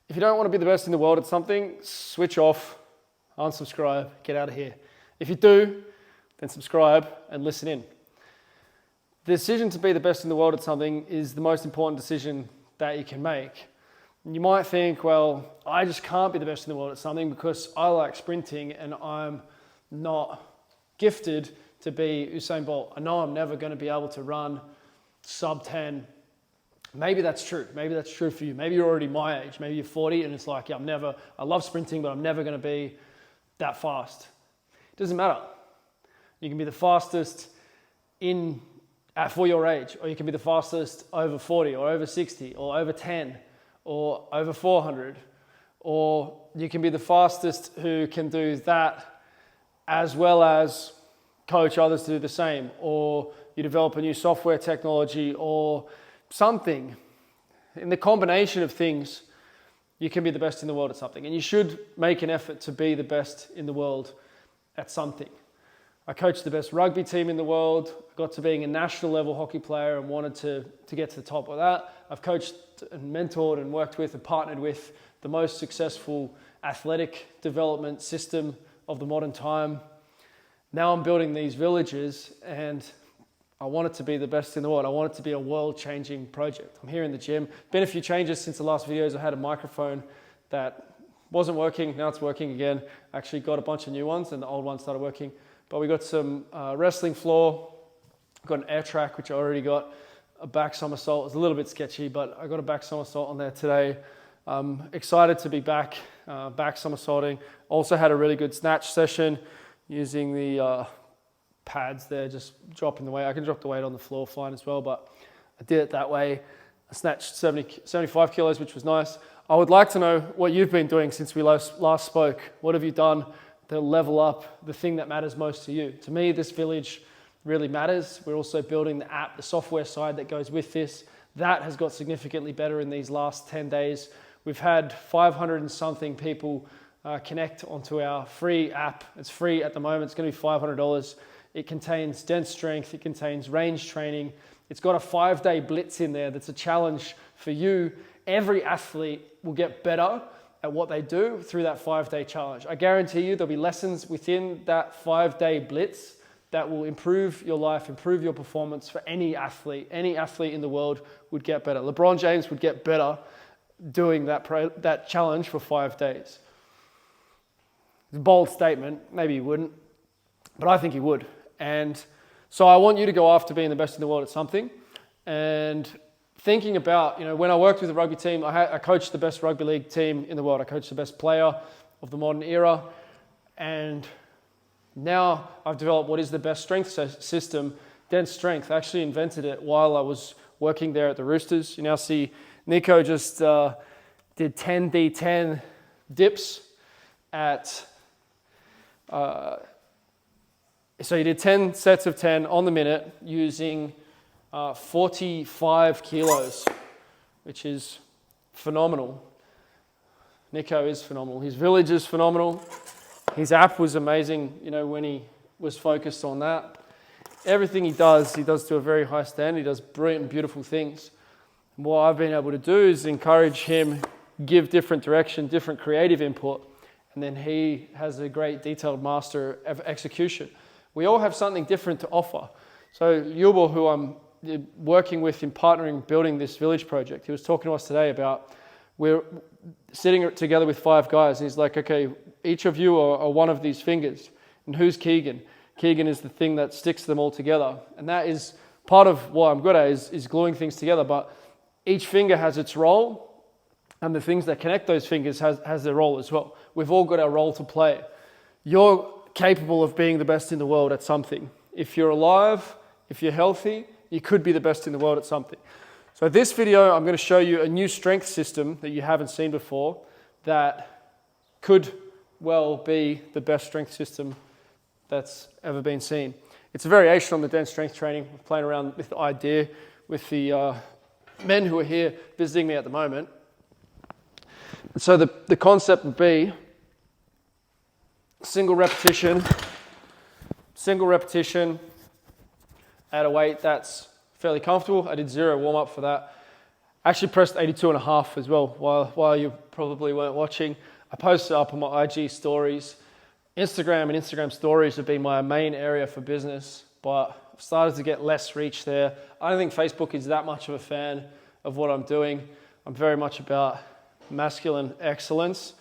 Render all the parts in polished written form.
If you don't want to be the best in the world at something, switch off, unsubscribe, get out of here. If you do, then subscribe and listen in. The decision to be the best in the world at something is the most important decision that you can make. You might think, well, I just can't be the best in the world at something because I like sprinting and I'm not gifted to be Usain Bolt. I know I'm never going to be able to run sub 10. Maybe that's true. Maybe that's true for you. Maybe you're already my age. Maybe you're 40 and it's like, yeah, I love sprinting, but I'm never going to be that fast. It doesn't matter. You can be the fastest for your age, or you can be the fastest over 40 or over 60 or over 10 or over 400, or you can be the fastest who can do that as well as coach others to do the same, or you develop a new software technology or something. In the combination of things, you can be the best in the world at something, and you should make an effort to be the best in the world at something. I coached the best rugby team in the world, got to being a national level hockey player and wanted to get to the top of that. I've coached and mentored and worked with and partnered with the most successful athletic development system of the modern time. Now I'm building these villages and I want it to be the best in the world. I want it to be a world-changing project. I'm here in the gym. Been a few changes since the last videos. I had a microphone that wasn't working. Now it's working again. Actually got a bunch of new ones and the old ones started working. But we got some wrestling floor, got an air track, which I already got, a back somersault. It was a little bit sketchy, but I got a back somersault on there today. Excited to be back somersaulting. Also had a really good snatch session using the pads there, just dropping the weight. I can drop the weight on the floor fine as well, but I did it that way. I snatched 75 kilos, which was nice. I would like to know what you've been doing since we last spoke. What have you done to level up the thing that matters most to you? To me, this village really matters. We're also building the app, the software side that goes with this. That has got significantly better in these last 10 days. We've had 500 and something people connect onto our free app. It's free at the moment. It's going to be $500. It contains dense strength. It contains range training. It's got a 5-day blitz in there that's a challenge for you. Every athlete will get better at what they do through that 5-day challenge. I guarantee you there'll be lessons within that 5-day blitz that will improve your life, improve your performance for any athlete. Any athlete in the world would get better. LeBron James would get better doing that challenge for 5 days. It's a bold statement. Maybe he wouldn't, but I think he would. And so I want you to go after being the best in the world at something. And thinking about, when I worked with the rugby team, I coached the best rugby league team in the world. I coached the best player of the modern era. And now I've developed what is the best strength system, dense strength. I actually invented it while I was working there at the Roosters. You now see Nico just did 10D10 dips at, so he did 10 sets of 10 on the minute using 45 kilos, which is phenomenal. Nico is phenomenal. His village is phenomenal. His app was amazing, when he was focused on that. Everything he does to a very high standard. He does brilliant and beautiful things. And what I've been able to do is encourage him, give different direction, different creative input, and then he has a great detailed master of execution. We all have something different to offer. So Yubel, who I'm working with in partnering, building this village project, he was talking to us today about, we're sitting together with 5 guys, and he's like, okay, each of you are one of these fingers. And who's Keegan? Keegan is the thing that sticks them all together. And that is part of what I'm good at, is gluing things together. But each finger has its role, and the things that connect those fingers has their role as well. We've all got our role to play. You're capable of being the best in the world at something. If you're alive, if you're healthy, you could be the best in the world at something. So this video, I'm going to show you a new strength system that you haven't seen before that could well be the best strength system that's ever been seen. It's a variation on the dense strength training. We're playing around with the idea with the men who are here visiting me at the moment. And so the concept would be single repetition at a weight that's fairly comfortable. I did 0 warm-up for that. I actually pressed 82.5 as well while you probably weren't watching. I posted up on my IG stories. Instagram and Instagram stories have been my main area for business, but I've started to get less reach there. I don't think Facebook is that much of a fan of what I'm doing. I'm very much about masculine excellence,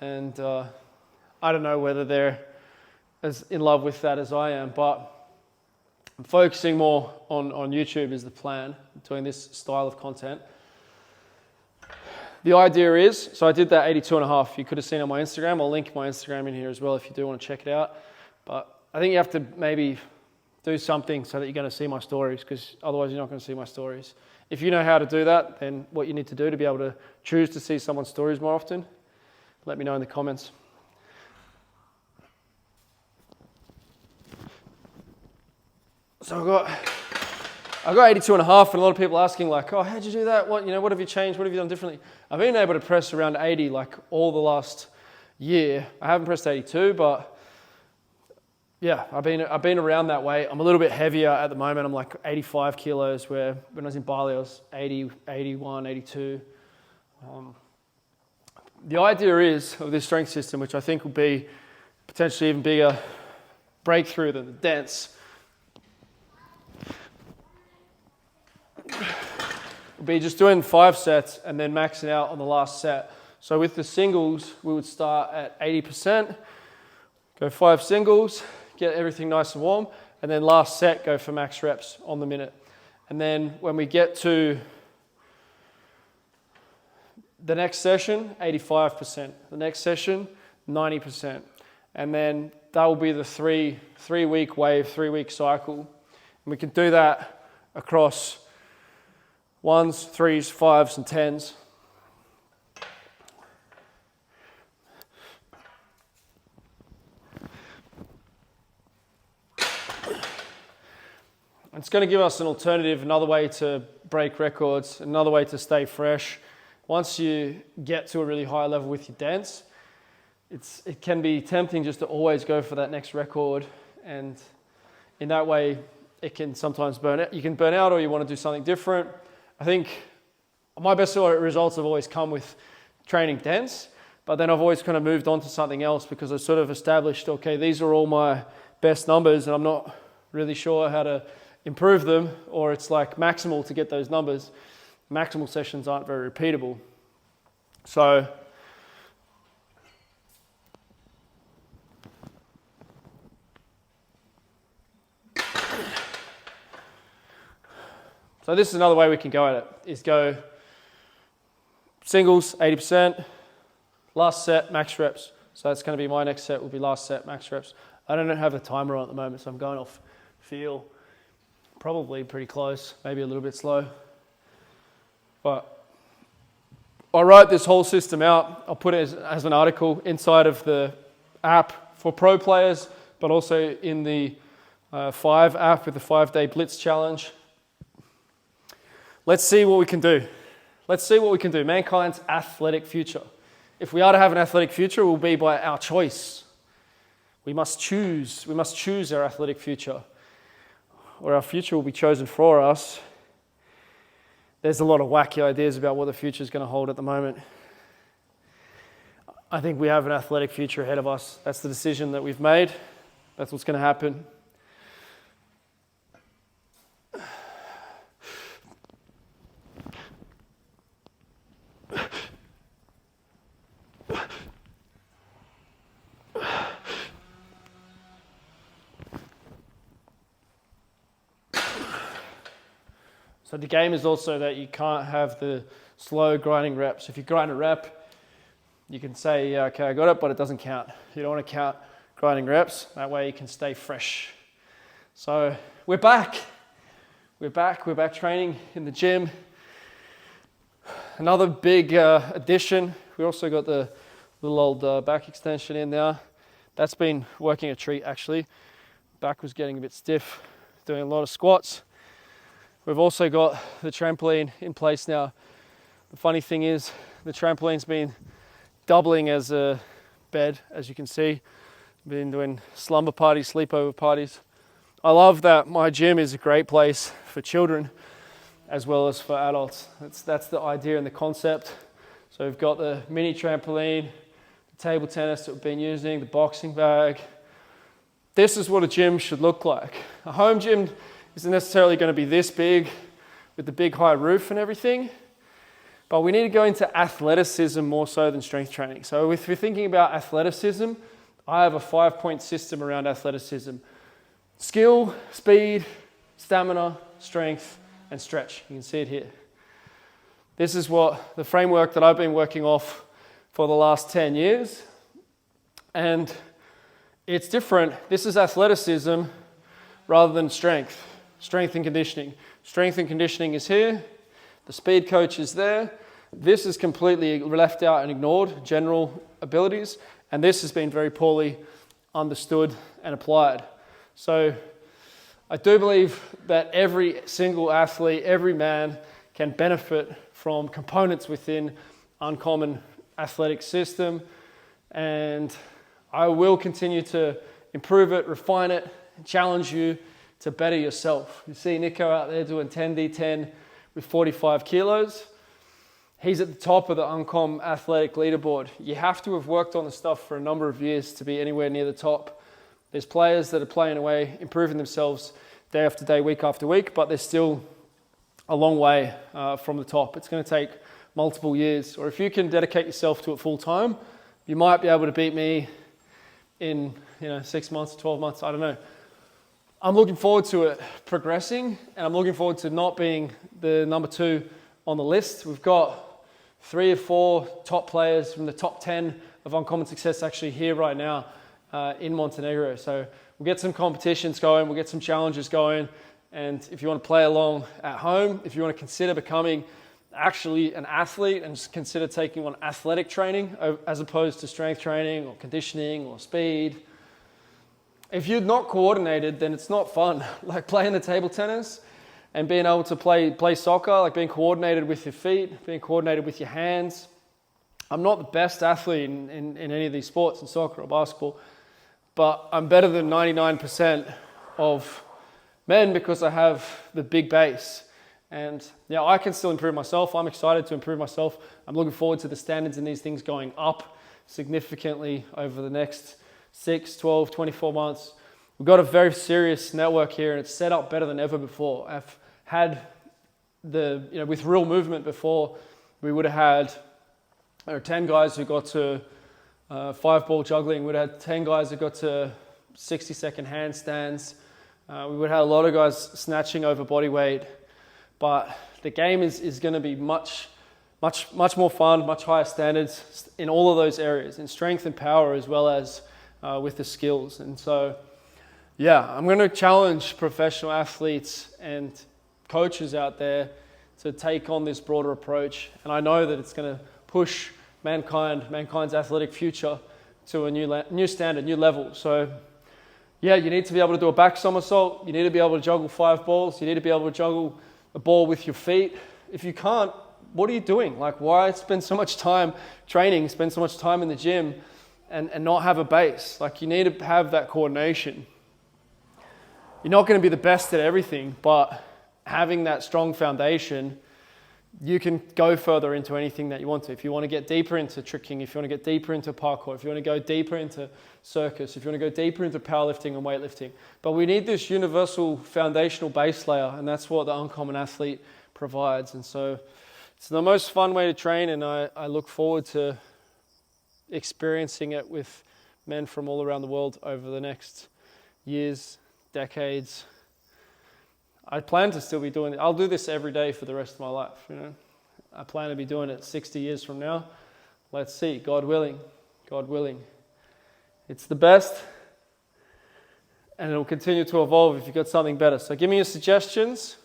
and I don't know whether they're as in love with that as I am, but I'm focusing more on YouTube is the plan, doing this style of content. The idea is, so I did that 82.5. You could have seen on my Instagram. I'll link my Instagram in here as well if you do want to check it out. But I think you have to maybe do something so that you're going to see my stories, because otherwise you're not going to see my stories. If you know how to do that, then what you need to do to be able to choose to see someone's stories more often, let me know in the comments. So I got 82.5, and a lot of people asking like, oh, how'd you do that? What have you changed? What have you done differently? I've been able to press around 80 like all the last year. I haven't pressed 82, but yeah, I've been around that weight. I'm a little bit heavier at the moment. I'm like 85 kilos, where when I was in Bali, I was 80, 81, 82. The idea is of this strength system, which I think will be potentially even bigger breakthrough than the Dense, will be just doing 5 sets and then maxing out on the last set. So with the singles, we would start at 80%, go 5 singles, get everything nice and warm, and then last set, go for max reps on the minute. And then when we get to the next session, 85%. The next session, 90%. And then that will be the three-week wave, 3-week cycle. And we can do that across 1s, 3s, 5s, and 10s. It's going to give us an alternative, another way to break records, another way to stay fresh. Once you get to a really high level with your Dense, it can be tempting just to always go for that next record, and in that way it can sometimes burn out. You can burn out, or you want to do something different. I think my best results have always come with training Dense, but then I've always kind of moved on to something else because I sort of established, okay, these are all my best numbers and I'm not really sure how to improve them, or it's like maximal to get those numbers. Maximal sessions aren't very repeatable. So this is another way we can go at it, is go singles, 80%, last set, max reps. So that's going to be my next set, will be last set, max reps. I don't have a timer on at the moment, so I'm going off feel. Probably pretty close, maybe a little bit slow. But I wrote this whole system out. I'll put it as an article inside of the app for pro players, but also in the 5 app with the 5-day Blitz challenge. Let's see what we can do. Let's see what we can do. Mankind's athletic future. If we are to have an athletic future, it will be by our choice. We must choose. We must choose our athletic future, or our future will be chosen for us. There's a lot of wacky ideas about what the future is going to hold at the moment. I think we have an athletic future ahead of us. That's the decision that we've made. That's what's going to happen. So the game is also that you can't have the slow grinding reps. If you grind a rep, you can say, yeah, okay, I got it, but it doesn't count. You don't want to count grinding reps. That way you can stay fresh. So we're back. We're back training in the gym. Another big addition, we also got the little old back extension in there. That's been working a treat actually. Back was getting a bit stiff, doing a lot of squats. We've also got the trampoline in place now. The funny thing is, the trampoline's been doubling as a bed, as you can see. Been doing slumber parties, sleepover parties. I love that my gym is a great place for children. as well as for adults. That's the idea and the concept. So we've got the mini trampoline, the table tennis that we've been using, the boxing bag. This is what a gym should look like. A home gym isn't necessarily going to be this big with the big high roof and everything, but we need to go into athleticism more so than strength training. So if you're thinking about athleticism, I have a 5-point system around athleticism. Skill, speed, stamina, strength, and stretch. You can see it here. This is what the framework that I've been working off for the last 10 years. And it's different. This is athleticism rather than strength and conditioning. Strength and conditioning is here. The speed coach is there. This is completely left out and ignored, general abilities. And this has been very poorly understood and applied. So I do believe that every single athlete, every man can benefit from components within Uncommon athletic system. And I will continue to improve it, refine it, and challenge you to better yourself. You see Nico out there doing 10D10 with 45 kilos. He's at the top of the Uncom athletic leaderboard. You have to have worked on the stuff for a number of years to be anywhere near the top. There's players that are playing away, improving themselves day after day, week after week, but they're still a long way from the top. It's going to take multiple years. Or if you can dedicate yourself to it full time, you might be able to beat me in 6 months, 12 months, I don't know. I'm looking forward to it progressing, and I'm looking forward to not being the number 2 on the list. We've got 3 or 4 top players from the top 10 of Uncommon Success actually here right now in Montenegro. So we'll get some competitions going, we'll get some challenges going, and if you want to play along at home, if you want to consider becoming actually an athlete and just consider taking on athletic training as opposed to strength training or conditioning or speed. If you're not coordinated, then it's not fun. Like playing the table tennis and being able to play soccer, like being coordinated with your feet, being coordinated with your hands. I'm not the best athlete in any of these sports, in soccer or basketball, but I'm better than 99% of men because I have the big base. And yeah, I can still improve myself. I'm excited to improve myself. I'm looking forward to the standards in these things going up significantly over the next 6, 12, 24 months. We've got a very serious network here, and it's set up better than ever before. I've had with real movement before, we would have had 10 guys who got to 5-ball juggling. We would have had 10 guys who got to 60-second handstands. We would have had a lot of guys snatching over body weight. But the game is going to be much more fun, much higher standards in all of those areas, in strength and power as well as with the skills. And so, yeah, I'm going to challenge professional athletes and coaches out there to take on this broader approach. And I know that it's going to push mankind's athletic future to a new standard, new level. So, yeah, you need to be able to do a back somersault. You need to be able to juggle 5 balls. You need to be able to juggle a ball with your feet. If you can't, what are you doing? Like, why spend so much time training, spend so much time in the gym and not have a base? Like, you need to have that coordination. You're not going to be the best at everything, but having that strong foundation, you can go further into anything that you want to. If you want to get deeper into tricking, if you want to get deeper into parkour, if you want to go deeper into circus, if you want to go deeper into powerlifting and weightlifting. But we need this universal foundational base layer, and that's what the Uncommon Athlete provides. And so it's the most fun way to train, and I look forward to experiencing it with men from all around the world over the next years, decades. I plan to still be doing it. I'll do this every day for the rest of my life. I plan to be doing it 60 years from now. Let's see, God willing. God willing. It's the best, and it'll continue to evolve if you've got something better. So give me your suggestions.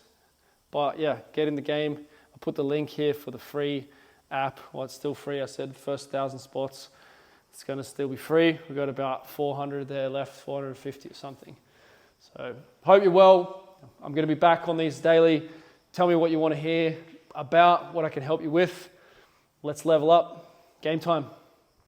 But yeah, get in the game. I'll put the link here for the free app. Well, it's still free. I said the first 1,000 spots, it's going to still be free. We've got about 400 there left, 450 or something. So hope you're well. I'm going to be back on these daily. Tell me what you want to hear about, what I can help you with. Let's level up. Game time.